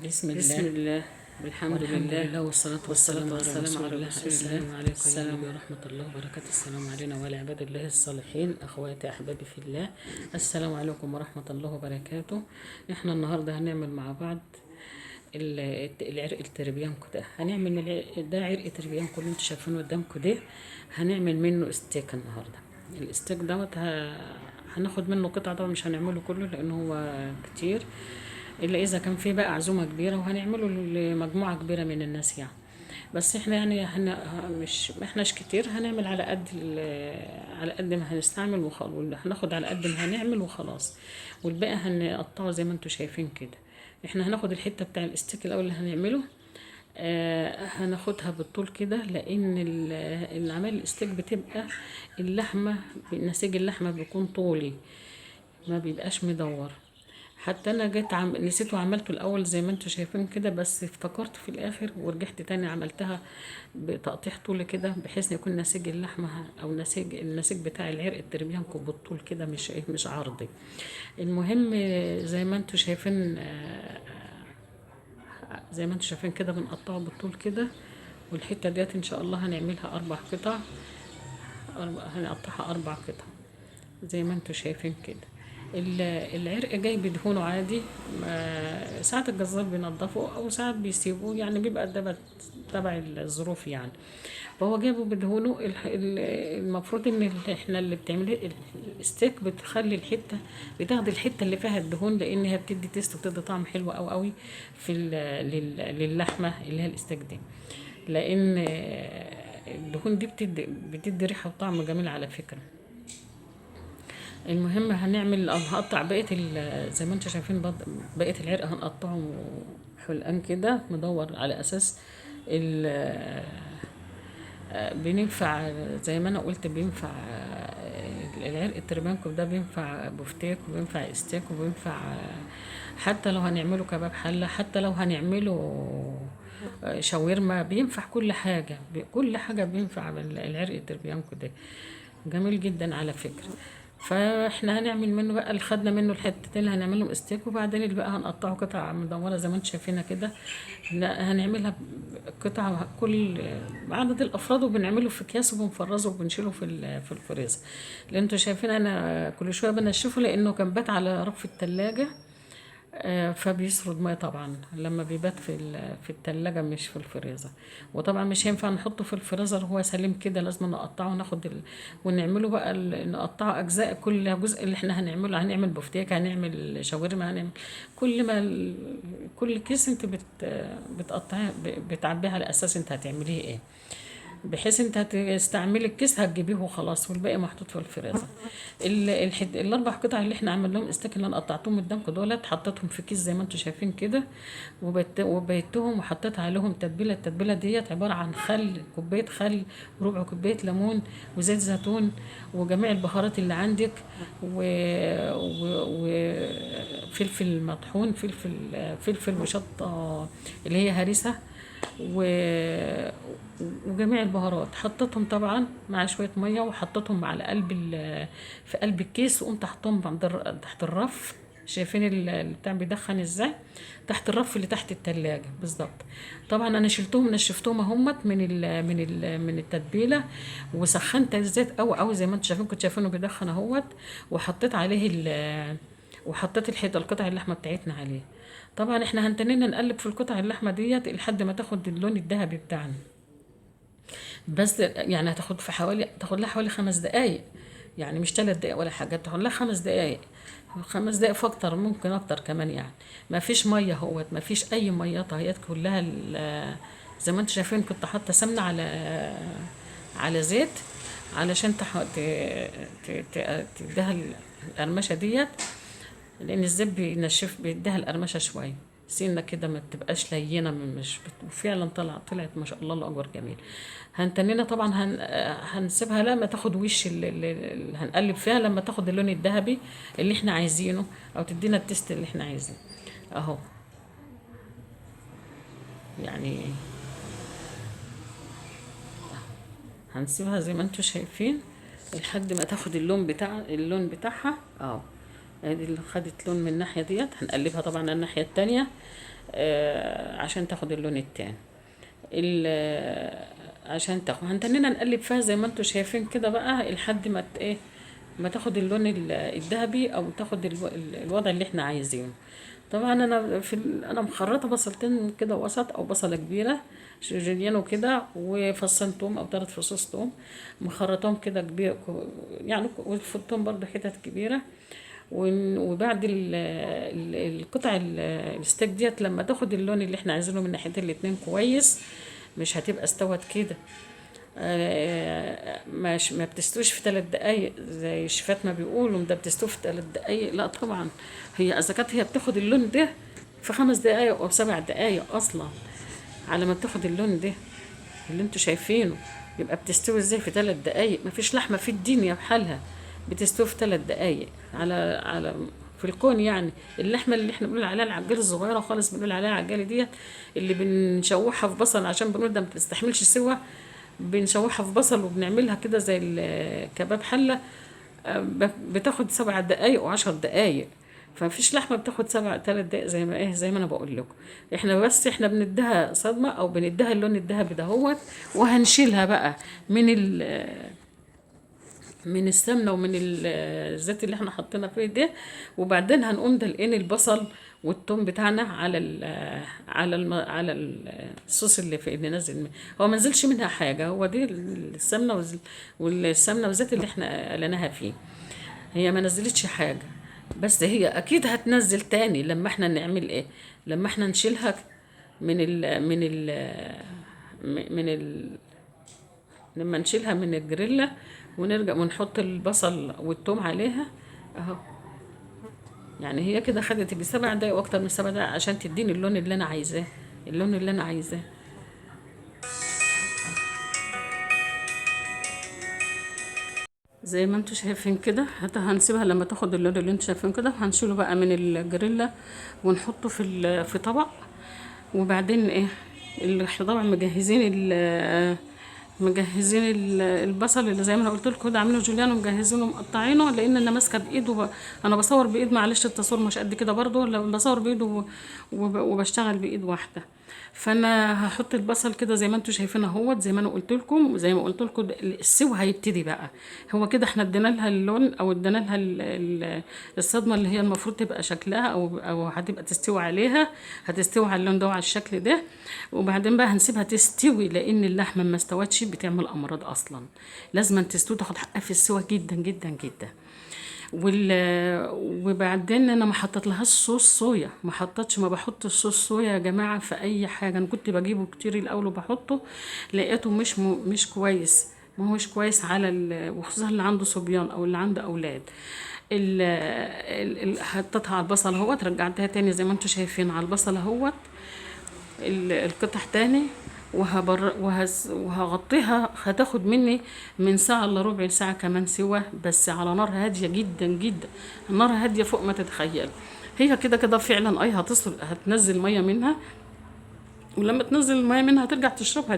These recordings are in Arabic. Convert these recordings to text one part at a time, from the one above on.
بسم بسم الله الله والحمد والحمد لله لله والصلاة والسلام على والسلام رسول على الله. رسول الله. السلام عليكم السلام ورحمة الله وبركاته. السلام علينا وعلى عباد الله الصالحين، أخواتي أحبابي في الله. السلام عليكم ورحمة الله وبركاته. احنا النهاردة هنعمل مع بعض العرق التربيانكو ده. هنعمل ده عرق تربيانكو اللي انتوا شايفينه قدامكم ده. هنعمل منه استيك النهاردة. الاستيك دوت هناخد منه قطعة، طبعا مش هنعمله كله لأنه هو كتير، الا اذا كان في بقى عزومه كبيره وهنعمله لمجموعه كبيره من الناس يعني. بس احنا يعني مش ما احناش كتير، هنعمل على قد على قد ما هنستعمل وخلاص، هناخد على قد ما هنعمل وخلاص، والباقي هنقطعه زي ما انتوا شايفين كده. احنا هناخد الحته بتاع الاستيك الاول اللي هنعمله. هناخدها بالطول كده، لان العمل الاستيك بتبقى اللحمه، نسيج اللحمه بيكون طولي، ما بيبقاش مدور. حتى انا جيت نسيت وعملته الاول زي ما انتوا شايفين كده، بس افتكرت في الاخر ورجعت تاني عملتها بتقطيع طول كده، بحيث يكون نسيج اللحمه او النسيج بتاع العرق التربيانكو بالطول كده، مش عرضي. المهم، زي ما انتوا شايفين زي ما انتوا شايفين كده بنقطعه بالطول كده. والحته ديت ان شاء الله هنعملها 4 قطع، هنقطعها 4 قطع زي ما انتوا شايفين كده. العرق جاي بدهونه عادي، ساعات الجزار بينضفه او ساعات بيسيبوه، يعني بيبقى ده تبع الظروف يعني. فهو جايبه بدهونه. المفروض ان احنا اللي بتعمله الستيك بتخلي الحته، بتاخد الحته اللي فيها الدهون، لان هي بتدي تيست وبتدي طعم حلو قوي قوي في للحمه اللي هي الستيك دي، لان الدهون دي بتدي ريحه وطعم جميل على فكره. المهم هنعمل أو هقطع بقية زي ما انتوا شايفين بقية العرق هنقطعه حلقان كده مدور، على أساس ال بينفع زي ما انا قلت، بينفع العرق التربانكو ده بينفع بفتيك وبينفع استيك وبينفع حتى لو هنعمله كباب حلة، حتى لو هنعمله شاورما، بينفع كل حاجة، كل حاجة بينفع العرق التربيانكو ده، جميل جدا على فكرة. فاحنا هنعمل منه بقى اللي خدنا منه الحتتين اللي هنعملهم استيك، وبعدين اللي بقى هنقطعه قطع مدورة زي ما انتم شايفينها كده. هنعملها قطع كل عدد الافراد، وبنعمله في اكياس وبنفرزه وبنشيله في الفريزر. اللي انتوا شايفين انا كل شويه بنشفه لانه كان بات على رف التلاجة. فبيسرد ميه طبعا لما بيبات في التلاجة مش في الفريزر. وطبعا مش هينفع نحطه في الفريزر هو سليم كده، لازم نقطعه وناخد ونعمله بقى نقطعه اجزاء، كل جزء اللي احنا هنعمله، هنعمل بفتيك، هنعمل شاورما، هنعمل كل ما كل كيس انت بتقطعيه، بتعبيه على اساس انت هتعمليه ايه، بحيث انت هتستعملي الكيس هتجيبيه وخلاص، والباقي محطوط في الفريزر. ال4 قطع اللي احنا عملناهم استيك اللي انا قطعتهم قدامكم دولت، حطيتهم في كيس زي ما انتم شايفين كده، وبيتهم وحطيت عليهم تتبيله. التتبيله ديت عباره عن خل، كوبايه خل، ربع كوبايه ليمون، وزيت زيتون، وجميع البهارات اللي عندك، وفلفل مطحون، فلفل وشطه اللي هي هريسه، و... وجميع البهارات حطيتهم طبعا مع شويه ميه، وحطيتهم على في قلب الكيس، وقمت حطهم تحت الرف. شايفين البتاع بيدخن ازاي؟ تحت الرف اللي تحت التلاجة بالظبط. طبعا انا شلتهم نشفتهم اهمت من التتبيله، وسخنت الزيت قوي قوي زي ما انتم شايفين، كنت شايفينه بيدخن اهوت. وحطيت عليه وحطيت القطع اللحمه بتاعتنا عليه. طبعا احنا هنتنينا نقلب في القطع اللحمه ديت لحد ما تاخد اللون الذهبي بتاعنا. بس يعني تاخد لها حوالي 5 دقايق، يعني مش 3 دقايق ولا حاجه، تاخد لها 5 دقايق. 5 دقايق فاكتر، ممكن اكتر كمان يعني. ما فيش ميه اهوت، ما فيش اي ميه، طهيات كلها زي ما انتم شايفين. كنت حاطه سمنه على زيت، علشان تديها القرمشه ديت، لان الزيت بينشف، بيديها القرمشه شويه سنه كده، ما تبقاش لينه، مش وفعلا طلعت ما شاء الله، الله اكبر جميل. هنتنينا طبعا، هنسيبها لما تاخد وش اللي هنقلب فيها، لما تاخد اللون الذهبي اللي احنا عايزينه، او تدينا التست اللي احنا عايزينه اهو يعني. هنسيبها زي ما انتوا شايفين لحد ما تاخد اللون بتاعها ادي اللي خدت لون من الناحيه ديت. هنقلبها طبعا على الناحيه التانية عشان تاخد اللون التاني. عشان تاخد هنتنينا نقلب فيها زي ما انتوا شايفين كده بقى لحد ما ايه، ما تاخد اللون الذهبي او تاخد الوضع اللي احنا عايزينه. طبعا انا انا مخرطه بصلتين كده وسط او بصله كبيره جوليان كده، وفصين توم او 3 فصوص توم مخرطهم كده كبير يعني، والثوم برضه حتت كبيره. وبعد القطع الستيك ديت لما تاخد اللون اللي احنا عايزينه من ناحيتين الاتنين كويس، مش هتبقى استوت كده. ما بتستويش في 3 دقايق زي الشيفات ما بيقولوا ده بتستوي في 3 دقايق، لا طبعا. هي اذا كانت هي بتاخد اللون ده في 5 دقايق او 7 دقايق اصلا على ما بتاخد اللون ده اللي انتوا شايفينه، يبقى بتستوي ازاي في 3 دقايق؟ مفيش لحمه في الدنيا بحالها بتستوي في 3 دقايق على في الكون يعني. اللحمه اللي احنا بنقول عليها العجاله الصغيره خالص، بنقول عليها العجاله ديت اللي بنشوحها في بصل عشان بنقول ده ما بتستحملش سوا، بنشوحها في بصل وبنعملها كده زي الكباب حله، بتاخد 7 دقايق و10 دقايق. فمفيش لحمه بتاخد 3 دقايق زي ما ايه، زي ما انا بقول لكم. احنا بس احنا بنديها صدمه او بنديها اللون الذهبي دهوت، وهنشيلها بقى من من السمنه ومن الزيت اللي احنا حطينا فيه ده. وبعدين هنقوم دلقين البصل والثوم بتاعنا على الصوص اللي نازل منه. هو ما نزلش منها حاجه، هو دي السمنه والسمنه والزيت اللي احنا قلناها فيه، هي ما نزلتش حاجه. بس هي اكيد هتنزل تاني لما احنا نعمل ايه، لما احنا نشيلها من ال من ال من ال لما نشيلها من الجريلا ونرجع ونحط البصل والثوم عليها اهو. يعني هي كده خدت يجي 7 دقايق واكتر من 7 دقايق عشان تديني اللون اللي انا عايزاه، اللون اللي انا عايزاه. زي ما انتوا شايفين كده، حتى هنسيبها لما تاخد اللون اللي انتوا شايفين كده. هنشيله بقى من الجريلا ونحطه في طبق. وبعدين ايه، اللي احنا طبعا مجهزين البصل اللي زي ما انا قلت لكم ده، عاملينه جوليان ومجهزينه ومقطعينه، لان انا ماسكه بايد انا بصور بايد، معلش التصوير مش قد كده برضو، لو بصور بايد وبشتغل بايد واحده. فانا هحط البصل كده زي ما انتم شايفين اهوت، زي ما انا قلت لكم، وزي ما قلت لكم السوا هيبتدي بقى. هو كده احنا ادينا لها اللون او ادينا لها الصدمه اللي هي المفروض تبقى شكلها او هتبقى تستوي عليها، هتستوي على اللون ده وعلى الشكل ده. وبعدين بقى هنسيبها تستوي، لان اللحمه ما استوتش بتعمل امراض اصلا، لازم تستوي تاخد حقها في السوا جدا جدا جدا. وبعدين انا ما حطيت لهاش صوص صويا، ما بحطش صوص صويا يا جماعه في اي حاجه. انا كنت بجيبه كتير الاول وبحطه، لقيته مش كويس، ما هوش كويس على وخصوصا اللي عنده صبيان او اللي عنده اولاد. حطيتها على البصل اهوت، رجعتها تاني زي ما انتم شايفين على البصل اهوت القطع تاني، وهغطيها. هتاخد مني من ساعة الا ربع ساعة كمان سوا، بس على نار هادية جدا جدا، النار هادية فوق ما تتخيل. هي كده كده فعلا هتنزل مية منها، ولما تنزل المية منها هترجع تشربها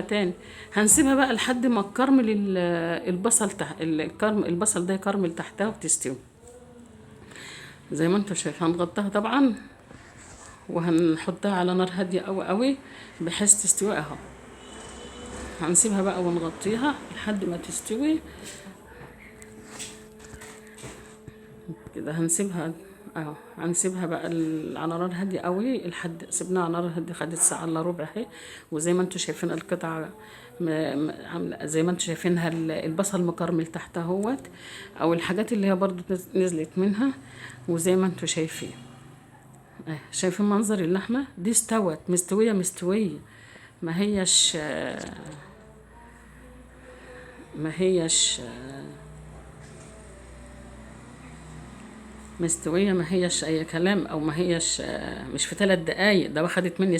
تاني. هنسيبها بقى لحد ما تكرمل البصل البصل ده يكرمل تحتها وتستوي زي ما انتم شايفين. هنغطيها طبعا وهنحطها على نار هاديه قوي قوي بحيث تستوي اهو. هنسيبها بقى ونغطيها لحد ما تستوي كده. هنسيبها بقى على نار هاديه قوي لحد سيبناها على نار هاديه، خدت ساعه الا ربع اهي. وزي ما انتم شايفين القطعه زي ما انتم شايفينها، البصل مكرمل تحتها اهوت، او الحاجات اللي هي برضو نزلت منها. وزي ما انتم شايفين شايفين منظر اللحمه دي استوت مستويه، ما هيش مستويه، ما هيش اي كلام، او ما هيش مش في 3 دقايق. ده اخدت مني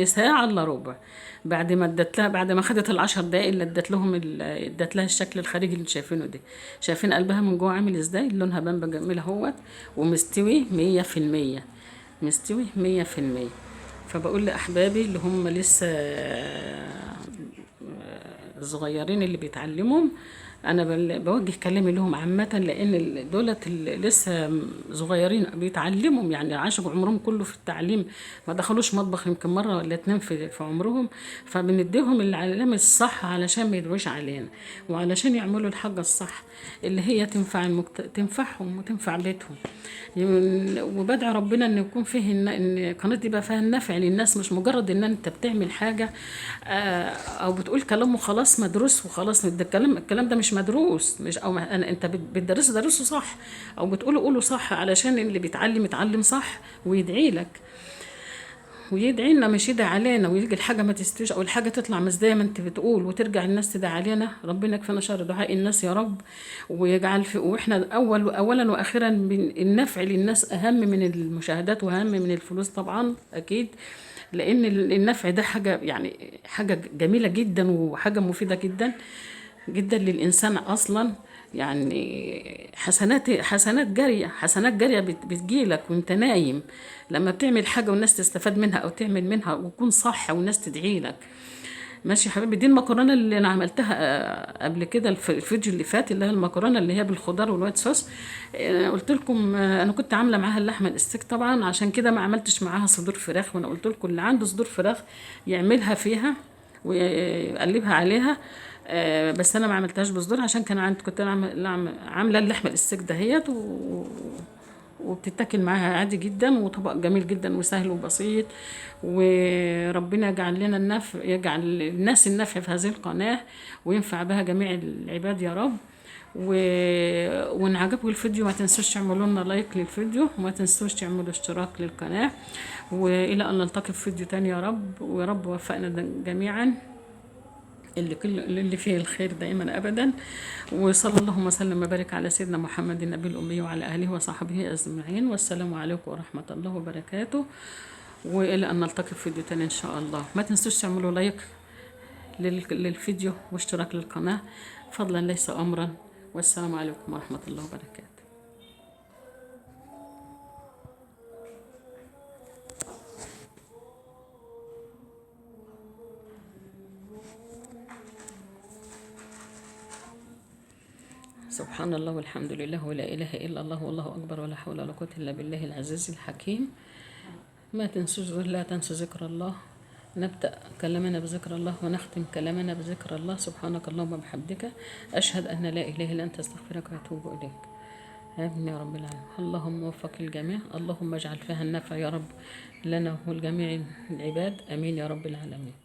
ساعه الا ربع. بعد ما خدت ال10 دقايق اللي ادت لها الشكل الخارجي اللي شايفينه ده. شايفين قلبها من جوه عامل ازاي، لونها بامبا جميل اهوت، ومستوي 100%، مستوي 100%. فبقول لاحبابي اللي هم لسه صغيرين اللي بيتعلموا، انا بوجه كلامي لهم عامه، لان دولت لسه صغيرين بيتعلموا، يعني عاشوا عمرهم كله في التعليم، ما دخلوش مطبخ يمكن مره ولا اتنين في عمرهم. فبنديهم العلام الصح علشان ما يدعوش علينا، وعلشان يعملوا الحاجه الصح اللي هي تنفع تنفعهم وتنفع بيتهم. وبدعي ربنا ان يكون فيه ان القناه دي بقى فيها النفع للناس، مش مجرد ان انت بتعمل حاجه او بتقول كلام وخلاص مدروس وخلاص. ده الكلام ده مش مدروس، مش او انت بتدرسه درسه صح، او بتقوله قوله صح علشان اللي بيتعلم يتعلم صح ويدعي لك ويدعي لنا، مش يدعي علينا ويجي الحاجه ما تستويش او الحاجه تطلع مش زي ما انت بتقول وترجع الناس تدعي علينا. ربنا يكفينا شر دعاء الناس يا رب، ويجعل في واحنا اولا واخيرا النفع للناس اهم من المشاهدات واهم من الفلوس طبعا اكيد. لان النفع ده حاجه، يعني حاجه جميله جدا وحاجه مفيده جدا جدا للإنسان أصلا. يعني حسنات جارية، حسنات جارية بتجيلك وانت نايم لما بتعمل حاجة والناس تستفاد منها أو تعمل منها وتكون صح والناس تدعي لك. ماشي يا حبيبي، دي المكرونة اللي أنا عملتها قبل كده الفيديو اللي فات، اللي هي المكرونة اللي هي بالخضار والوايت صوص. قلت لكم أنا كنت عاملة معاها اللحمة الاستيك طبعا، عشان كده ما عملتش معاها صدور فراخ. وأنا قلت لكم اللي عنده صدور فراخ يعملها فيها ويقلبها عليها. بس انا ما عملتهاش بصدور عشان كنت انا عامله اللحمه الاستيك دهيت وبتتاكل معاها عادي جدا، وطبق جميل جدا وسهل وبسيط. وربنا يجعل لنا النفع، يجعل الناس النفع في هذه القناه وينفع بها جميع العباد يا رب. و... وان عجبكم الفيديو ما تنسوش تعملوا لنا لايك للفيديو، وما تنسوش تعملوا اشتراك للقناه. والى ان نلتقي في فيديو تاني يا رب، ويا رب وفقنا جميعا اللي فيه الخير دائما ابدا. وصلى اللهم وسلم وبارك على سيدنا محمد النبي الامي وعلى اله وصحبه اجمعين، والسلام عليكم ورحمه الله وبركاته. والى ان نلتقي في فيديو تاني ان شاء الله. ما تنسوش تعملوا لايك للفيديو واشتراك للقناه، فضلا ليس امرا. والسلام عليكم ورحمه الله وبركاته. سبحان الله والحمد لله ولا إله إلا الله والله أكبر ولا حول ولا قوة إلا بالله العزيز الحكيم. ما تنسوش لا تنسوا ذكر الله. نبدأ كلامنا بذكر الله ونختم كلامنا بذكر الله. سبحانك اللهم وبحمدك أشهد أن لا إله إلا أنت أستغفرك وأتوب إليك. آمين يا رب العالمين. اللهم وفق الجميع، اللهم اجعل فيها النفع يا رب لنا ولجميع العباد. آمين يا رب العالمين.